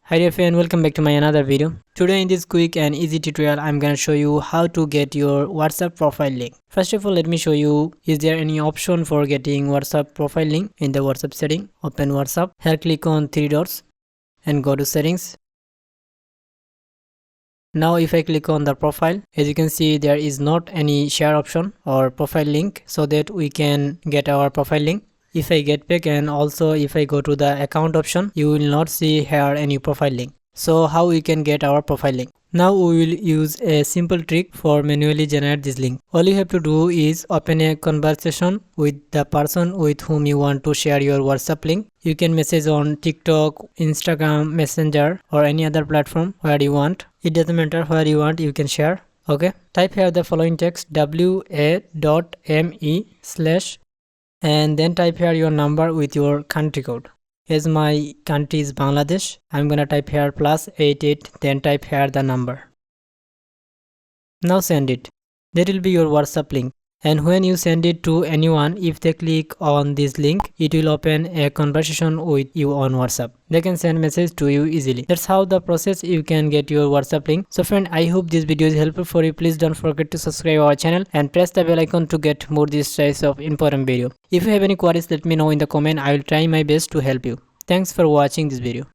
Hi dear friend, welcome back to my another video. Today in this quick and easy tutorial I'm gonna show you how to get your WhatsApp profile link. First of all, let me show you, is there any option for getting WhatsApp profile link. In the WhatsApp setting, open WhatsApp. Here click on three dots and go to settings. Now if I click on the profile, as you can see there is not any share option or profile link so that we can get our profile link. If I get back and also if I go to the account option, you will not see here any profile link. So how we can get our profile link? Now we will use a simple trick for manually generate this link. All you have to do is open a conversation with the person with whom you want to share your WhatsApp link. You can message on TikTok, Instagram, Messenger or any other platform where you want. It doesn't matter where you want, you can share. Okay, type here the following text wa.me/ and then type here your number with your country code. As my country is Bangladesh, I'm gonna type here +88, then type here the number. Now send it. That will be your WhatsApp link. And when you send it to anyone, if they click on this link, it will open a conversation with you on WhatsApp. They can send message to you easily. That's how the process you can get your WhatsApp link. So friend, I hope this video is helpful for you. Please don't forget to subscribe our channel and press the bell icon to get more this types of important video. If you have any queries, let me know in the comment. I will try my best to help you. Thanks for watching this video.